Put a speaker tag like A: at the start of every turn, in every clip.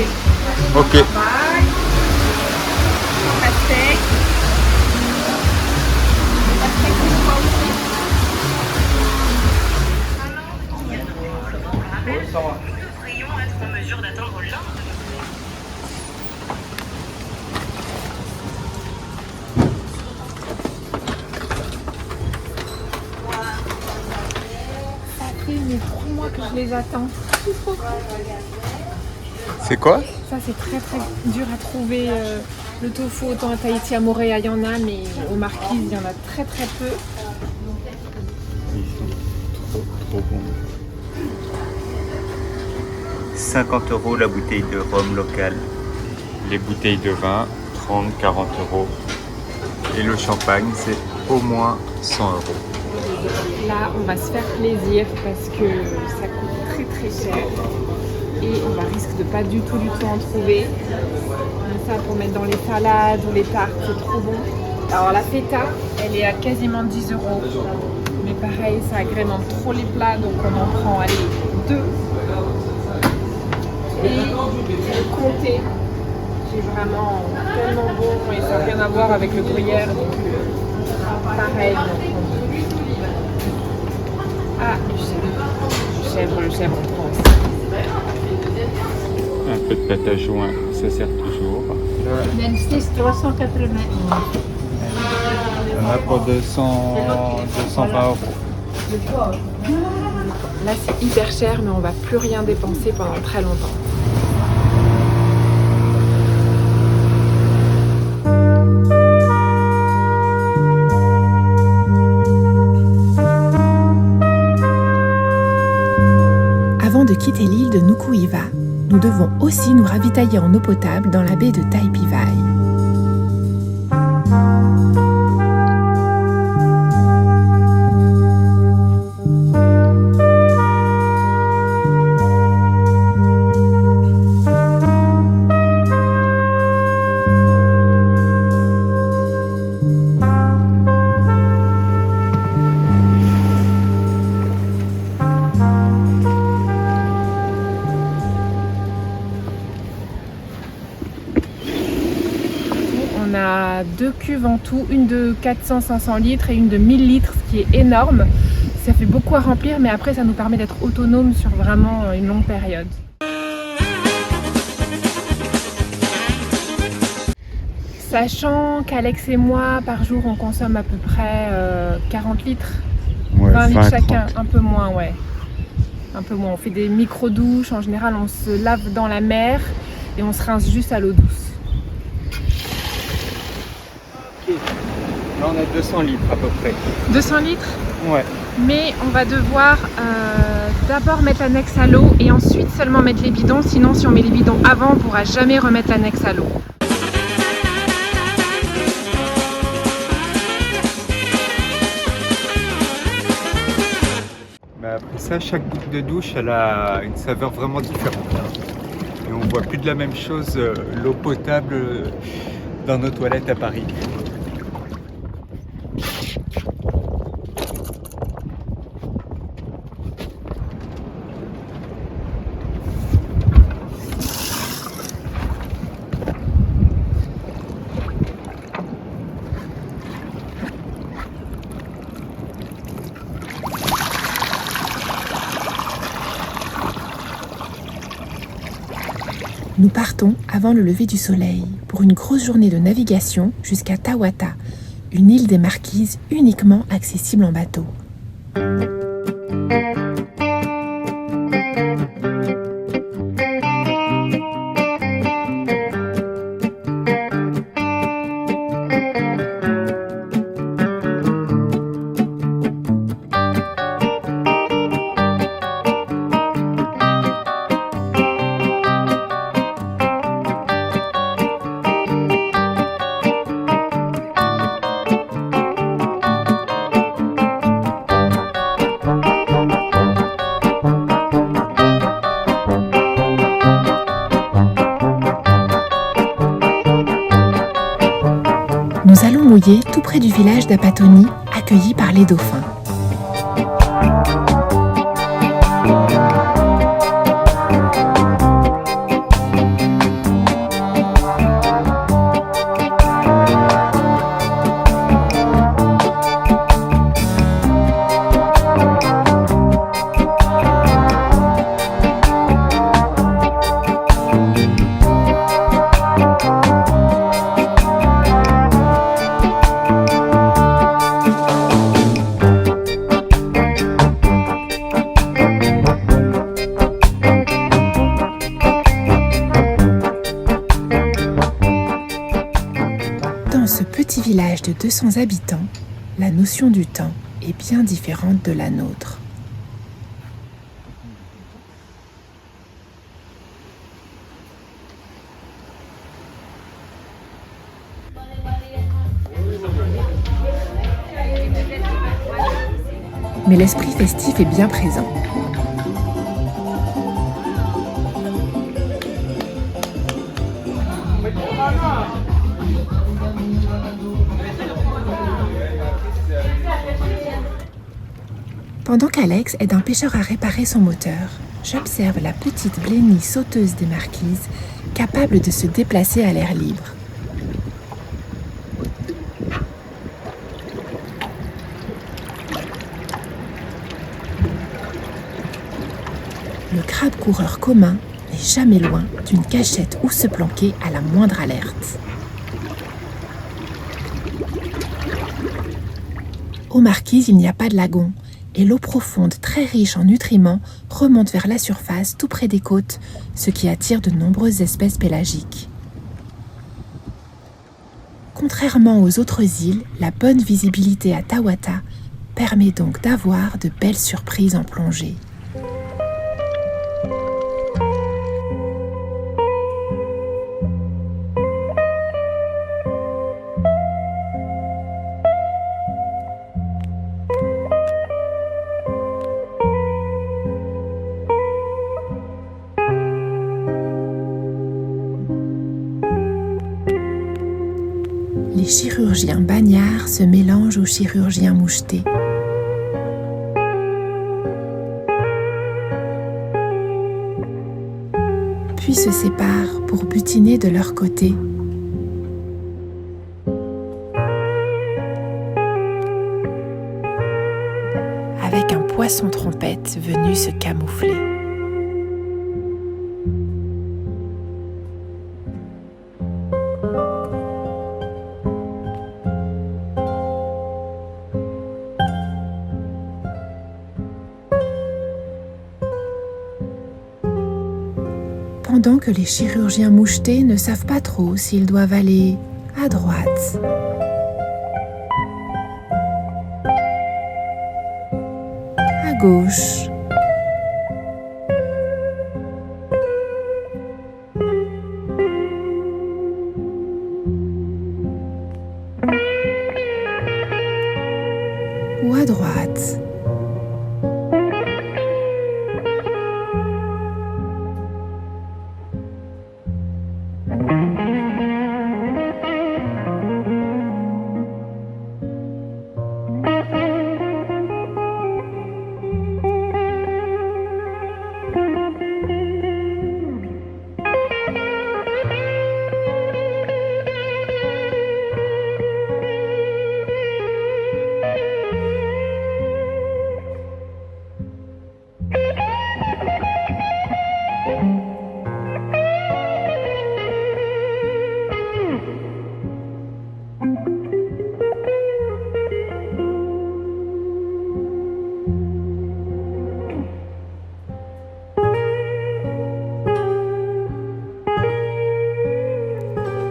A: goûter.
B: Ok.
A: Bye. Pastèque. Pastèque, c'est quoi aussi?
C: Devrions être en mesure d'atteindre l'un de nos
A: Ça fait mais 3 mois que je les attends.
B: C'est quoi?
A: Ça c'est très dur à trouver. Le tofu, autant à Tahiti, à Moorea, il y en a, mais aux Marquises, il y en a très peu.
B: Ils sont trop bons. 50 € la bouteille de rhum local. Les bouteilles de vin, 30-40 €. Et le champagne, c'est au moins 100 €.
A: Là, on va se faire plaisir parce que ça coûte très cher. Et on va risque de pas du tout en trouver. Mais ça, pour mettre dans les salades ou les tartes, c'est trop bon. Alors la feta, elle est à quasiment 10 €. Mais pareil, ça agrémente trop les plats, donc on en prend, allez, 2. Et le comté, qui est vraiment tellement bon et ça n'a rien à voir avec le gruyère, donc pareil. Ah, du chèvre, le chèvre, on prend aussi.
B: Un peu de pâte à joint, ça sert toujours.
D: Dentiste 380.
B: Il y en a pour 220 €.
A: Là, c'est hyper cher, mais on va plus rien dépenser pendant très longtemps.
E: Avant de quitter l'île de Nuku-Hiva, nous devons aussi nous ravitailler en eau potable dans la baie de Taipei-Vai.
A: On a 2 cuves en tout, une de 400-500 litres et une de 1000 litres, ce qui est énorme. Ça fait beaucoup à remplir, mais après ça nous permet d'être autonome sur vraiment une longue période. Sachant qu'Alex et moi, par jour, on consomme à peu près 40 litres,
B: Ouais,
A: 20 litres
B: 20,
A: chacun,
B: 30.
A: un peu moins, ouais. Un peu moins. On fait des micro-douches, en général on se lave dans la mer et on se rince juste à l'eau douce.
B: Là, on a 200 litres à peu près.
A: 200 litres,
B: Ouais.
A: mais on va devoir d'abord mettre l'annexe à l'eau et ensuite seulement mettre les bidons. Sinon, si on met les bidons avant, on ne pourra jamais remettre l'annexe à l'eau.
B: Mais après ça, chaque goutte de douche, elle a une saveur vraiment différente. Et on voit plus de la même chose, l'eau potable dans nos toilettes à Paris.
E: Nous partons avant le lever du soleil pour une grosse journée de navigation jusqu'à Tawata, une île des Marquises uniquement accessible en bateau. Nous allons mouiller tout près du village d'Apatoni, accueillis par les dauphins. village de 200 habitants, la notion du temps est bien différente de la nôtre. Mais l'esprit festif est bien présent. Pendant qu'Alex aide un pêcheur à réparer son moteur, j'observe la petite blénie sauteuse des marquises, capable de se déplacer à l'air libre. Le crabe coureur commun n'est jamais loin d'une cachette où se planquer à la moindre alerte. Aux marquises, il n'y a pas de lagon et l'eau profonde, très riche en nutriments, remonte vers la surface tout près des côtes, ce qui attire de nombreuses espèces pélagiques. Contrairement aux autres îles, la bonne visibilité à Tawata permet donc d'avoir de belles surprises en plongée. Les chirurgiens bagnards se mélangent aux chirurgiens mouchetés. Puis se séparent pour butiner de leur côté. Avec un poisson trompette venu se camoufler. Pendant que les chirurgiens mouchetés ne savent pas trop s'ils doivent aller à droite, à gauche, ou à droite.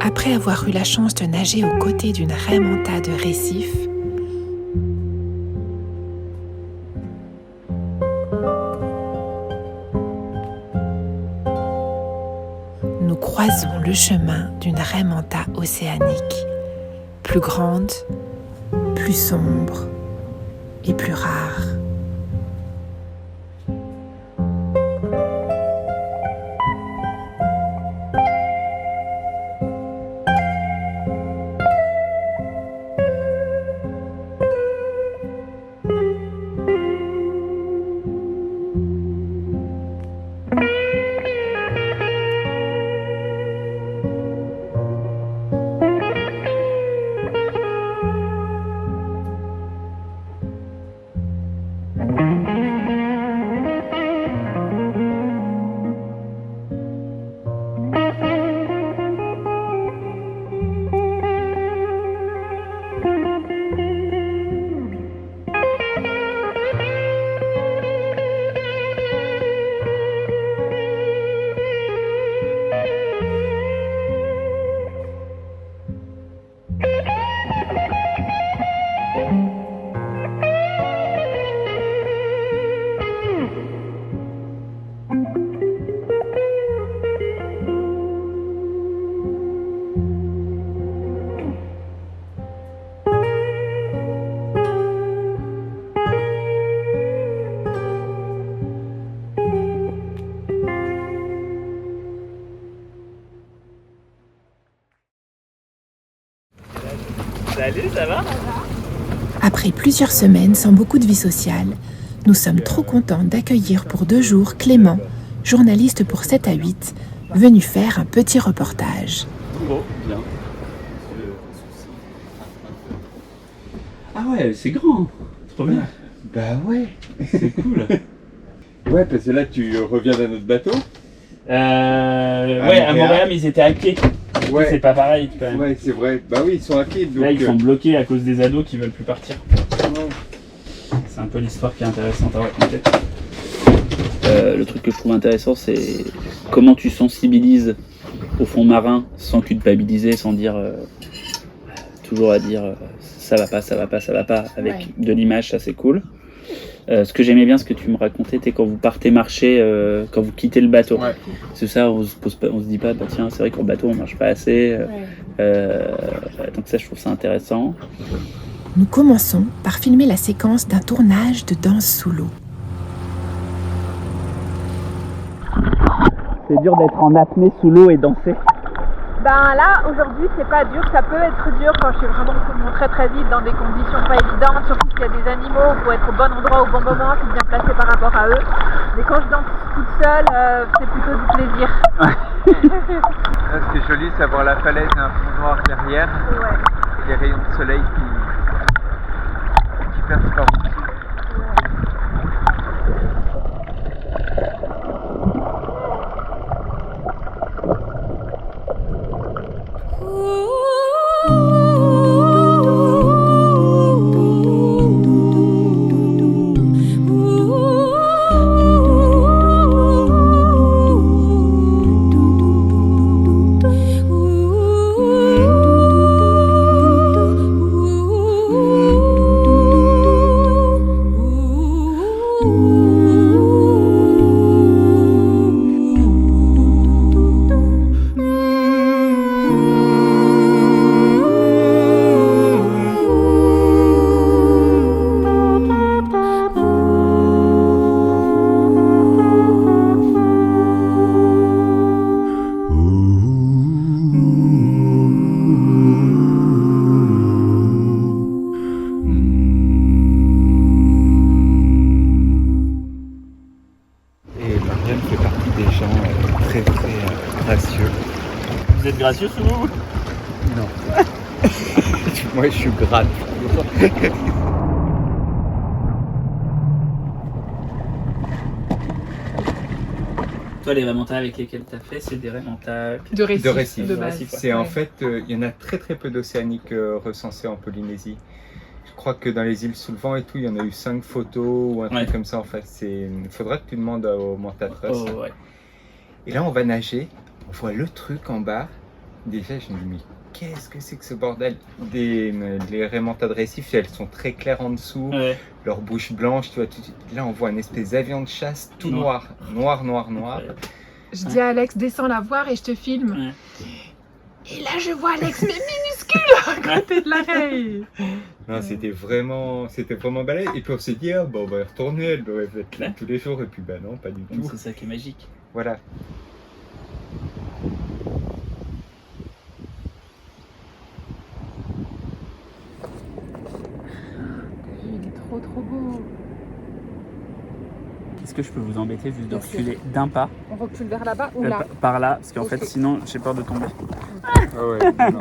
E: Après avoir eu la chance de nager aux côtés d'une raie manta de récif, nous croisons le chemin d'une raie manta océanique, plus grande, plus sombre et plus rare.
F: Salut, ça va?
E: Après plusieurs semaines sans beaucoup de vie sociale, nous sommes trop contents d'accueillir pour 2 jours Clément, journaliste pour 7 à 8, venu faire un petit reportage.
F: Bon, bien. Ah ouais, c'est grand. Trop bien.
B: Bah ouais.
F: C'est cool.
B: Ouais, parce que là, tu reviens d'un autre bateau.
F: Ouais, à Montréal, ils étaient hackés.
B: Ouais.
F: C'est pas pareil quand même.
B: Ouais, c'est vrai. Bah oui, ils sont hackés. Donc,
F: Là, ils sont bloqués à cause des ados qui veulent plus partir. C'est un peu l'histoire qui est intéressante à raconter. Le truc que je trouve intéressant, c'est comment tu sensibilises au fond marin sans culpabiliser, sans dire toujours à dire ça va pas, ça va pas, ça va pas, avec de l'image, ça c'est cool. Ce que j'aimais bien, ce que tu me racontais, c'est quand vous partez marcher, quand vous quittez le bateau. Ouais. C'est ça, on se dit pas, bah tiens, c'est vrai qu'en bateau on marche pas assez. Donc ça, je trouve ça intéressant.
E: Nous commençons par filmer la séquence d'un tournage de danse sous l'eau.
F: C'est dur d'être en apnée sous l'eau et danser.
A: Ben là, aujourd'hui, c'est pas dur. Ça peut être dur quand je suis vraiment très très vite dans des conditions pas évidentes. Surtout s'il y a des animaux, il faut être au bon endroit au bon moment, c'est bien placé par rapport à eux. Mais quand je danse toute seule, c'est plutôt du plaisir.
B: Là, ce qui est joli, c'est avoir la falaise et un fond noir derrière.
A: Ouais.
B: Et les rayons de soleil qui percent par dessus.
F: Vous êtes gracieux sous l'eau?
B: Non. Moi, je suis gratte.
F: Toi, les remontages avec lesquels tu as fait, c'est des remontages
A: De
B: récif.
A: De base.
B: C'est en fait, il y en a très très peu d'océaniques recensés en Polynésie. Je crois que dans les îles sous le vent et tout, il y en a eu 5 photos ou un truc comme ça en fait. Il faudra que tu demandes au Montatrust.
F: Oh, ouais.
B: Et là, on va nager, on voit le truc en bas. Déjà, je me dis, mais qu'est-ce que c'est que ce bordel? Les remontades récifs, elles sont très claires en dessous, leur bouche blanche, tu vois. Là, on voit un espèce d'avion de chasse tout noir.
A: Je dis à Alex, descends la voir et je te filme. Ouais. Et là, je vois Alex, mais minuscule, à côté de l'arrêt.
B: Non, c'était vraiment balèze. Et puis on s'est dit, on va y retourner, elle doit être là tous les jours. Et puis, non, pas du tout.
F: C'est ça qui est magique.
B: Voilà.
A: Il est trop beau.
F: Est-ce que je peux vous embêter juste de reculer d'un pas?
A: On recule vers là-bas ou là?
F: Par là, parce qu'en fait sinon j'ai peur de tomber.
B: Ah ouais, non.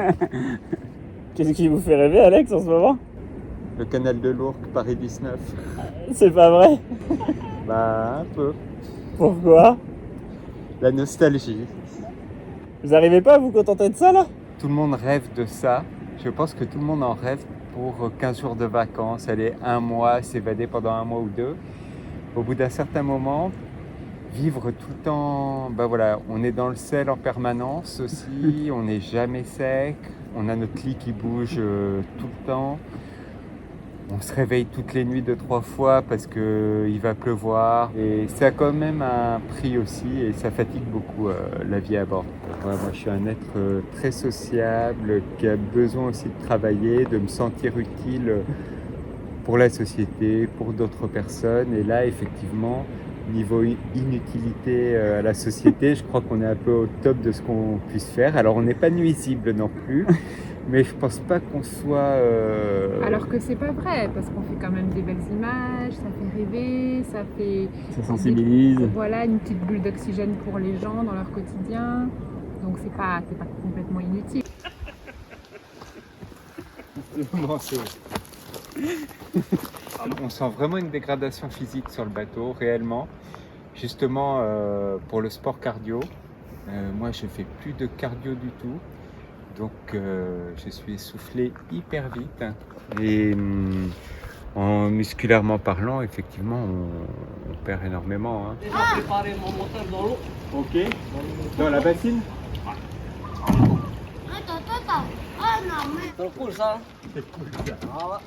F: Qu'est-ce qui vous fait rêver, Alex, en ce moment?
B: Le canal de l'Ourcq, Paris 19.
F: C'est pas vrai?
B: Bah, un peu.
F: Pourquoi?
B: La nostalgie.
F: Vous n'arrivez pas à vous contenter de ça là?
B: Tout le monde rêve de ça. Je pense que tout le monde en rêve pour 15 jours de vacances, aller un mois, s'évader pendant un mois ou 2. Au bout d'un certain moment, vivre tout le temps, on est dans le sel en permanence aussi, on n'est jamais sec, on a notre lit qui bouge tout le temps. On se réveille toutes les nuits 2-3 fois parce qu'il va pleuvoir. Et ça a quand même un prix aussi et ça fatigue beaucoup la vie à bord. Moi, je suis un être très sociable qui a besoin aussi de travailler, de me sentir utile pour la société, pour d'autres personnes. Et là, effectivement, niveau inutilité à la société, je crois qu'on est un peu au top de ce qu'on puisse faire. Alors, on n'est pas nuisible non plus. Mais je pense pas qu'on soit...
A: Alors que c'est pas vrai, parce qu'on fait quand même des belles images, ça fait rêver, ça fait...
F: Ça sensibilise.
A: Voilà, une petite bulle d'oxygène pour les gens dans leur quotidien. Donc c'est pas complètement inutile.
B: Non, on sent vraiment une dégradation physique sur le bateau, réellement. Justement, pour le sport cardio, moi je fais plus de cardio du tout. Donc je suis essoufflé hyper vite. Et musculairement parlant, effectivement, on perd énormément. Hein.
G: J'ai préparé mon moteur dans l'eau.
B: Ok. Dans la bassine?
G: C'est cool ça.
B: C'est cool ça.
G: Voilà.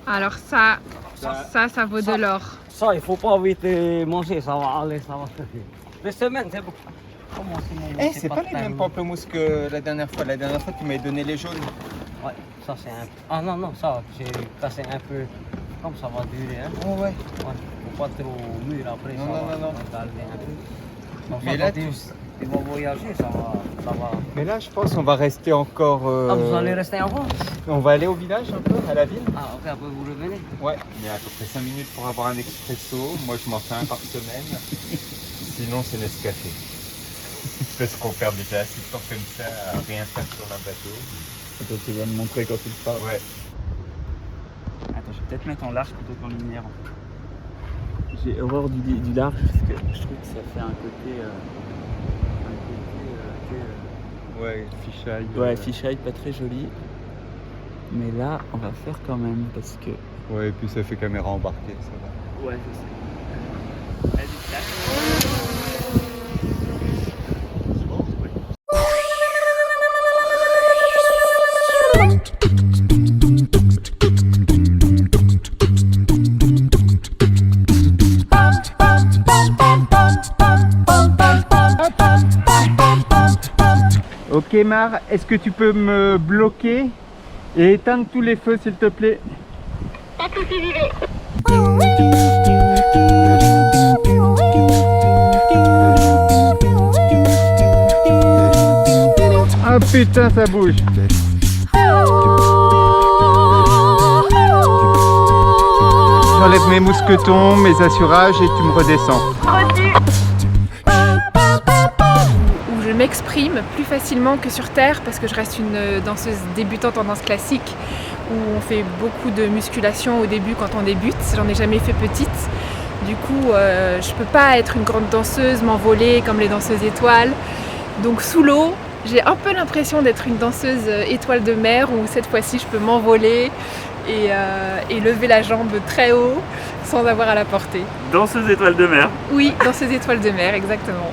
A: Alors ça vaut de l'or.
G: Ça, il faut pas vite manger, ça va aller, ça va. 2 semaines, c'est bon. Comment c'est mon
B: Eh, c'est pas les mêmes pamplemousses que la dernière fois. La dernière fois, tu m'avais donné les jaunes.
G: Ouais, ça c'est un peu. Ah non, non, ça, j'ai cassé un peu. Comme ça va durer, hein.
B: Oh ouais.
G: Ouais, faut pas trop mûr après,
B: Non,
G: ça
B: non,
G: va,
B: non, non.
G: ça va calmer un peu. Donc,
B: Mais
G: ça,
B: là,
G: quand tu vas voyager, ça va.
B: Mais là, je pense qu'on va rester encore...
G: Ah, vous allez rester en France?
B: On va aller au village un peu, à la ville.
G: Ah, ok, après vous revenez.
B: Ouais, mais à peu près 5 minutes pour avoir un expresso. Moi, je m'en fais un par semaine. Sinon, c'est Nescafé. Parce qu'on perd déjà assez de temps comme ça à rien faire sur un bateau.
F: Attends, tu vas me montrer quand tu le parles.
B: Ouais.
F: Attends, je vais peut-être mettre en large plutôt qu'en linéaire. J'ai horreur du large parce que je trouve que ça fait un côté.
B: Ouais, fisheye.
F: Ouais, fisheye, pas très joli. Mais là, on va faire quand même parce que.
B: Ouais, et puis ça fait caméra embarquée, ça va.
F: Ouais, je sais. Vas-y,
B: Ok Mar, est-ce que tu peux me bloquer et éteindre tous les feux s'il te plaît? Ah putain, ça bouge. J'enlève mes mousquetons, mes assurages et tu me redescends.
A: Où je m'exprime plus facilement que sur Terre parce que je reste une danseuse débutante en danse classique où on fait beaucoup de musculation au début quand on débute. J'en ai jamais fait petite. Du coup, je peux pas être une grande danseuse, m'envoler comme les danseuses étoiles. Donc sous l'eau, j'ai un peu l'impression d'être une danseuse étoile de mer où cette fois-ci je peux m'envoler et lever la jambe très haut sans avoir à la porter.
F: danseuse étoile de mer.
A: Oui, danseuse étoile de mer, exactement.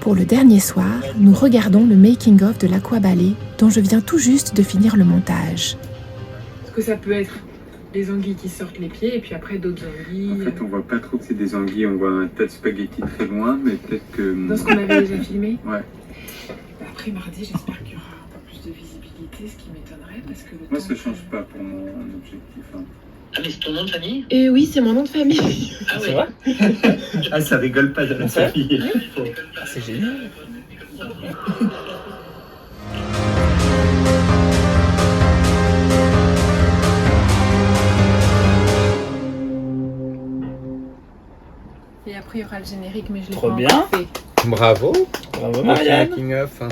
E: Pour le dernier soir, nous regardons le making-of de l'Aqua-Ballet dont je viens tout juste de finir le montage.
A: Parce que ça peut être des anguilles qui sortent les pieds et puis après d'autres anguilles.
B: En fait, on voit pas trop que c'est des anguilles, on voit un tas de spaghettis très loin, mais peut-être que...
A: Dans ce qu'on avait déjà filmé.
B: Ouais.
A: Après mardi, j'espère qu'il y aura un peu plus de visibilité, ce qui m'étonnerait parce que le
B: Moi,
A: temps
B: ça change pas pour mon objectif. Hein.
C: Ah, mais c'est ton nom de famille?
A: Oui, c'est mon nom de famille.
C: Ah ouais.
B: Ah, ça rigole pas de la famille.
F: Ah, c'est génial.
A: Et après, il y aura le générique, mais je l'ai
F: Trop
A: pas
F: bien.
A: encore fait.
B: Bravo.
F: Bravo Marianne.
B: Making-of.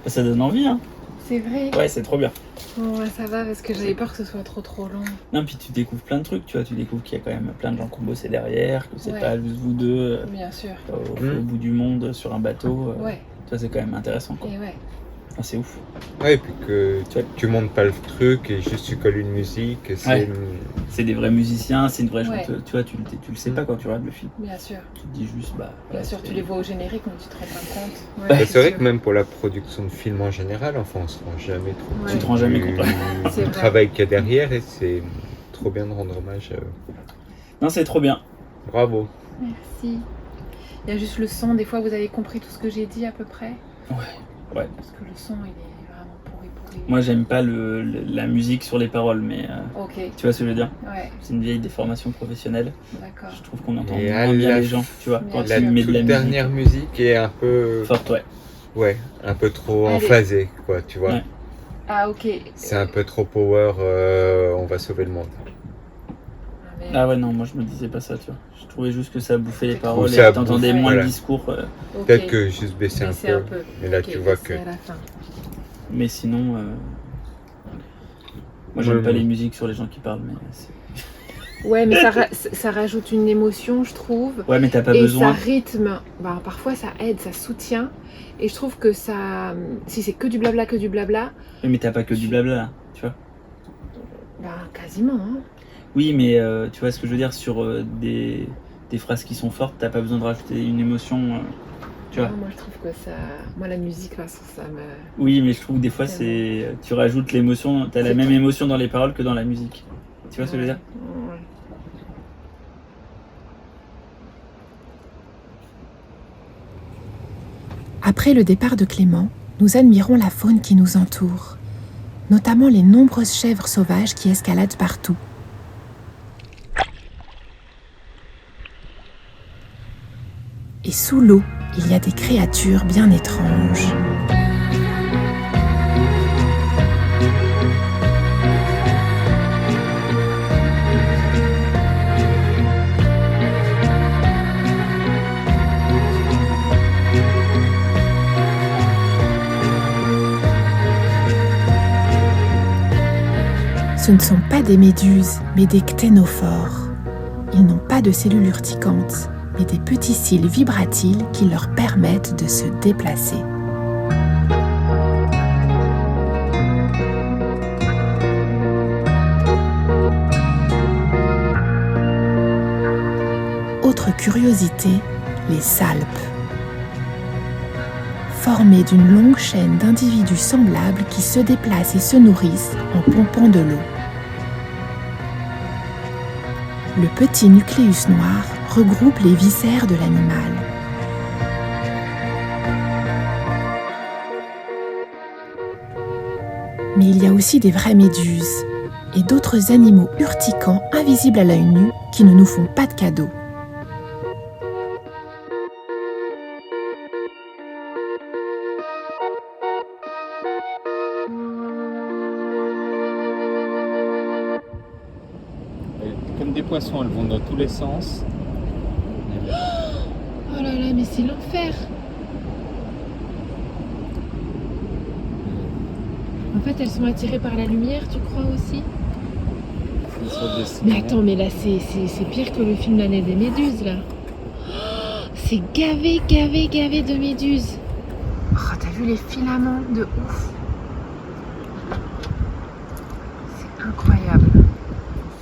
F: Ça donne envie, hein.
A: C'est vrai.
F: Ouais, c'est trop bien.
A: Bon, ouais, ça va parce que j'avais peur que ce soit trop long.
F: Non, puis tu découvres plein de trucs, tu vois. Tu découvres qu'il y a quand même plein de gens qui ont bossé derrière, que c'est
A: Ouais.
F: pas juste vous deux
A: Bien sûr.
F: au bout du monde sur un bateau.
A: Ouais.
F: Ça, c'est quand même intéressant, quoi.
A: Et ouais.
F: Ah, c'est ouf.
B: Ouais, et puis que tu montes pas le truc et juste tu colles une musique. Et
F: Ouais. C'est des vrais musiciens, c'est une vraie
A: Ouais.
F: chanteuse. Tu vois, tu le sais pas quand tu regardes le film.
A: Bien sûr.
F: Tu te dis juste, bah.
A: Bien
F: voilà,
A: sûr,
F: c'est-
A: tu les vois au générique, mais tu te rends pas compte.
B: Bah, c'est vrai
A: sûr.
B: que même pour la production de films en général, enfin, on se rend jamais trop
A: Ouais.
F: Tu te rends jamais compte.
A: C'est
B: du
A: vrai.
B: travail qu'il y a derrière et c'est trop bien de rendre hommage.
F: Non, c'est trop bien.
B: Bravo.
A: Merci. Il y a juste le son, des fois vous avez compris tout ce que j'ai dit à peu près.
F: Ouais.
A: Parce que le son il est vraiment pourri.
F: Moi, j'aime pas la musique sur les paroles, mais
A: Ok,
F: tu vois ce que je veux dire?
A: ouais,
F: C'est une vieille déformation professionnelle.
A: d'accord.
F: Je trouve qu'on entend
B: Et à
F: moins bien
B: la
F: les gens, tu vois,
A: Bien
F: quand
A: sûr.
B: La
F: tu mets de
B: toute
F: la
B: dernière musique est un peu,
F: musique forte, ouais.
B: ouais, un peu trop
A: Allez.
B: emphasée, quoi, tu vois.
F: Ouais.
A: Ah ok.
B: C'est un peu trop power, on va sauver le monde.
A: Mais-
F: Ah ouais, non, moi je me disais pas ça, tu vois. Je trouvais juste que ça bouffait les
A: Ou
F: paroles
B: ça
F: et t'entendais
B: bouffe,
F: moins
B: voilà.
F: le discours.
A: ok.
B: Peut-être que juste baisser
A: Baisser
B: un peu. Et là,
A: Ok,
B: tu vois
A: baisser
B: que.
A: à la fin.
F: Mais sinon, moi j'aime
B: Ouais,
F: pas
B: ouais.
F: les musiques sur les gens qui parlent, mais c'est-
A: Ouais, mais ça rajoute une émotion, je trouve.
F: Ouais, mais t'as pas
A: Et
F: besoin.
A: ça rythme, bah, parfois ça aide, ça soutient. Et je trouve que ça, si c'est que du blabla,
F: Oui, mais t'as pas que du blabla, là, tu vois.
A: bah quasiment. Hein.
F: Oui, mais tu vois ce que je veux dire, sur des phrases qui sont fortes, t'as pas besoin de rajouter une émotion, tu vois.
A: Ah, moi je trouve que ça, moi la musique, là, ça me.
F: Oui, mais je trouve que des fois, tu rajoutes l'émotion, t'as la
A: C'est
F: même
A: clair.
F: émotion dans les paroles que dans la musique. Tu vois ce que je veux dire?
A: Ouais.
E: Après le départ de Clément, nous admirons la faune qui nous entoure, notamment les nombreuses chèvres sauvages qui escaladent partout. Et sous l'eau, il y a des créatures bien étranges. Ce ne sont pas des méduses, mais des cténophores. Ils n'ont pas de cellules urticantes, mais des petits cils vibratiles qui leur permettent de se déplacer. Autre curiosité, les salpes. Formés d'une longue chaîne d'individus semblables qui se déplacent et se nourrissent en pompant de l'eau. Le petit nucléus noir regroupe les viscères de l'animal. Mais il y a aussi des vraies méduses et d'autres animaux urticants invisibles à l'œil nu qui ne nous font pas de cadeaux.
B: Comme des poissons, elles vont dans tous les sens.
A: Oh là là, mais c'est l'enfer. En fait, elles sont attirées par la lumière, tu crois aussi?
B: Ils sont destinés.
A: Mais attends, mais là, c'est pire que le film L'année des méduses, là. Oh, c'est gavé de méduses. Oh, t'as vu les filaments de ouf. C'est incroyable.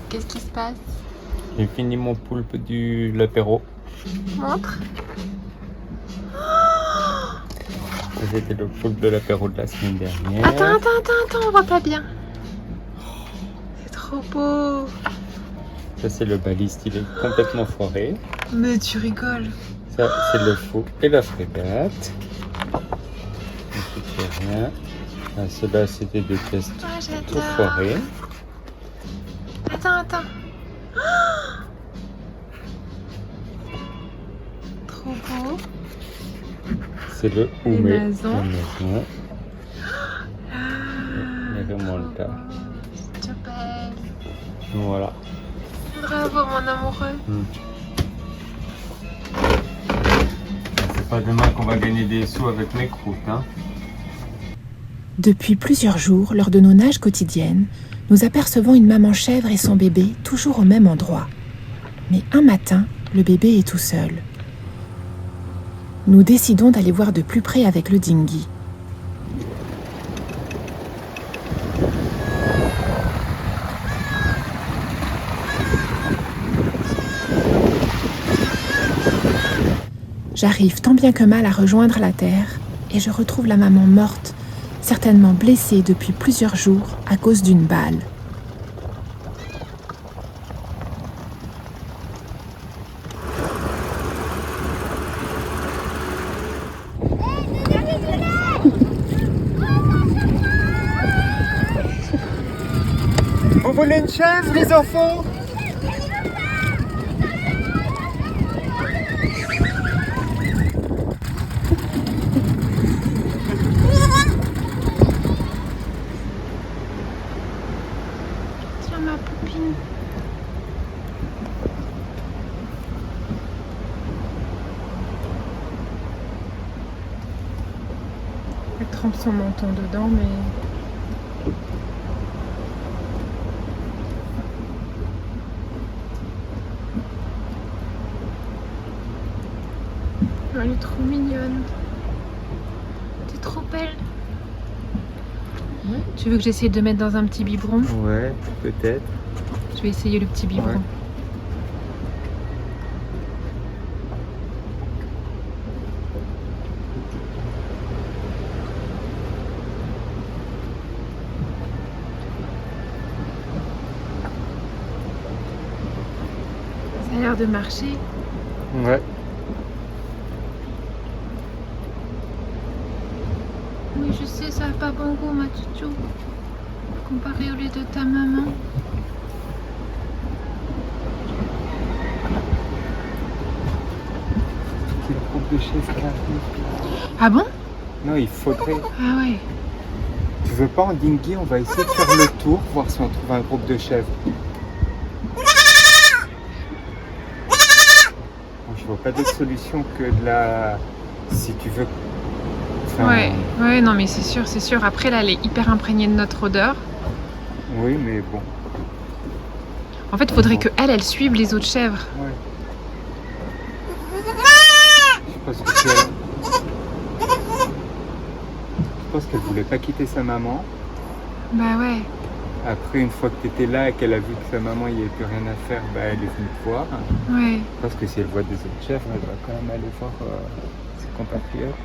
A: Qu'est-ce qui se passe?
B: J'ai fini mon poulpe de l'apéro.
A: Montre.
B: C'était le poulpe de l'apéro de la semaine dernière.
A: Attends, on voit pas bien. C'est trop beau.
B: Ça, c'est le baliste, il est complètement foiré.
A: Mais tu rigoles.
B: Ça, c'est le faux et la frégate. Ensuite, il n'y a rien. Ah, ceux-là, c'était des pièces
A: Ah,
B: tout
A: j'adore.
B: foirées.
A: Attends. Oh, trop beau.
B: C'est le Oumé.
A: maisons.
B: La maison. Les remontas.
A: C'est belle.
B: Voilà.
A: Bravo, mon amoureux.
B: C'est pas demain qu'on va gagner des sous avec mes croûtes, hein.
E: Depuis plusieurs jours, lors de nos nages quotidiennes, nous apercevons une maman chèvre et son bébé toujours au même endroit. Mais un matin, le bébé est tout seul. Nous décidons d'aller voir de plus près avec le dinghy. J'arrive tant bien que mal à rejoindre la terre et je retrouve la maman morte, certainement blessée depuis plusieurs jours à cause d'une balle.
B: Vous voulez une chaise, les enfants?
E: Tiens ma poupine.
A: Elle trempe son menton dedans, mais...
E: Elle est trop mignonne. T'es trop belle.
A: Ouais.
E: Tu veux que j'essaye de mettre dans un petit biberon?
B: Ouais, peut-être.
E: Je vais essayer le petit biberon.
B: Ouais.
E: Ça a l'air de marcher.
B: Ouais.
E: Oui, je sais, ça n'a pas bon goût, ma toutou. Comparé au lait de ta maman.
B: C'est le groupe de chaises qui arrive.
E: Ah bon?
B: Non, il faudrait.
E: Ah ouais.
B: Tu veux pas en dinghy? On va essayer de faire le tour, voir si on trouve un groupe de chèvres. Bon, je vois pas d'autre solution que de la... Si tu veux... Enfin,
E: Ouais, non mais c'est sûr. Après là, elle est hyper imprégnée de notre odeur.
B: Oui, mais bon.
E: En fait, il faudrait qu'elle suive les autres chèvres.
B: Ouais. Je pense qu'elle voulait pas quitter sa maman.
E: Bah ouais.
B: Après, une fois que tu étais là et qu'elle a vu que sa maman, il n'y avait plus rien à faire, bah, elle est venue te voir.
E: Ouais.
B: Je pense que si elle voit des autres chèvres, elle va quand même aller voir ses compatriotes.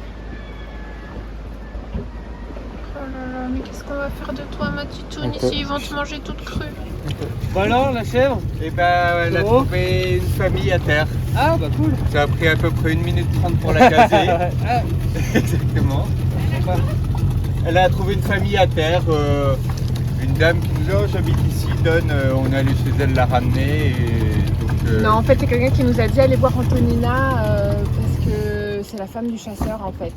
E: Oh là là, mais qu'est-ce qu'on va faire de toi, ma titoune?
B: Attends.
E: Ici, ils vont te manger toute crue.
G: Bon alors, la chèvre?
B: Et ben, elle a
G: Oh.
B: trouvé une famille à terre.
G: Ah, bah cool.
B: Ça a pris à peu près 1 minute 30 pour la caser.
G: Ah,
B: Exactement. Elle a trouvé une famille à terre. Une dame qui nous dit oh, j'habite ici, donne. On est allé chez elle la ramener. Et donc,
A: Non, en fait, c'est quelqu'un qui nous a dit allez voir Antonina parce que c'est la femme du chasseur, en fait.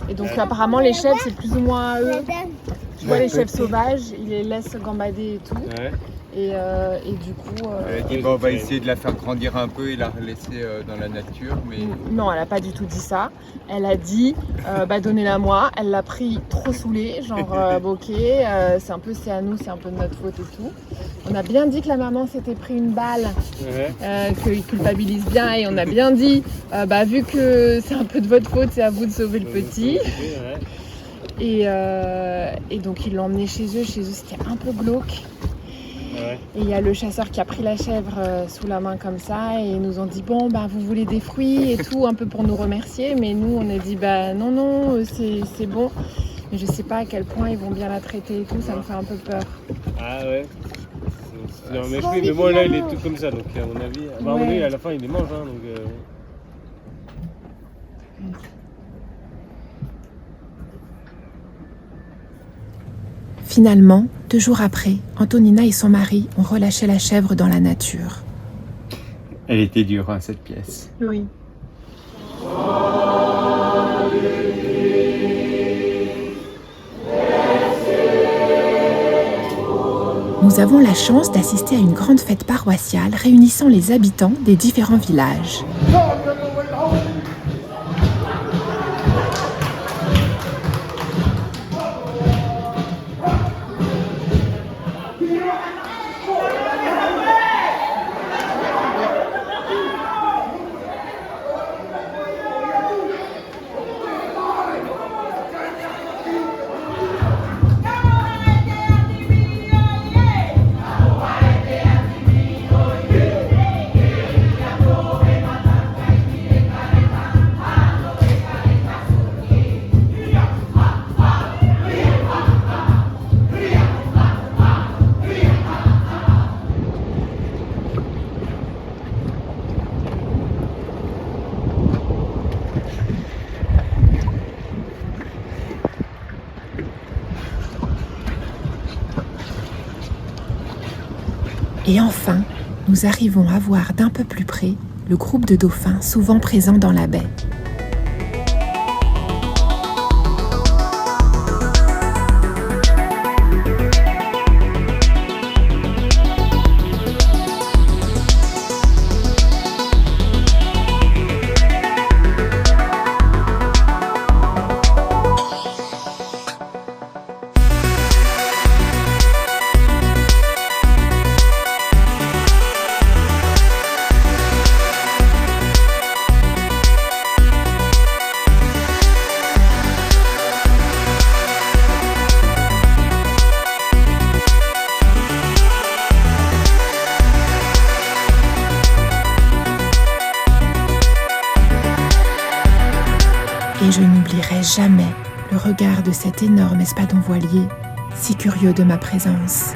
A: Et donc, apparemment, les chèvres, c'est plus ou moins à eux. Tu vois, les chèvres sauvages, ils les laissent gambader et tout.
B: ouais.
A: Et du coup...
B: Elle a dit bon, on va essayer de la faire grandir un peu et la laisser dans la nature. Mais...
A: Non, elle a pas du tout dit ça. Elle a dit bah donnez-la moi. Elle l'a pris trop saoulée, genre bon, ok, c'est à nous, c'est un peu de notre faute et tout. On a bien dit que la maman s'était pris une balle, qu'il culpabilise bien et on a bien dit bah vu que c'est un peu de votre faute, c'est à vous de sauver le petit. Et donc ils l'ont emmené chez eux c'était un peu glauque.
G: Ouais.
A: Et il y a le chasseur qui a pris la chèvre sous la main comme ça et ils nous ont dit bon bah vous voulez des fruits et tout un peu pour nous remercier, mais nous on a dit bah non c'est bon, mais je sais pas à quel point ils vont bien la traiter et tout, ça me fait un peu peur.
G: Ah ouais. Non, mais oui, mais bon là il est tout comme ça, donc à mon avis, à mon avis à la fin il les mange, hein, donc.
E: Finalement, 2 jours après, Antonina et son mari ont relâché la chèvre dans la nature.
B: Elle était dure, hein, cette pièce.
A: Oui.
E: Nous avons la chance d'assister à une grande fête paroissiale réunissant les habitants des différents villages. Et enfin, nous arrivons à voir d'un peu plus près le groupe de dauphins souvent présents dans la baie. Et je n'oublierai jamais le regard de cet énorme espadon voilier, si curieux de ma présence.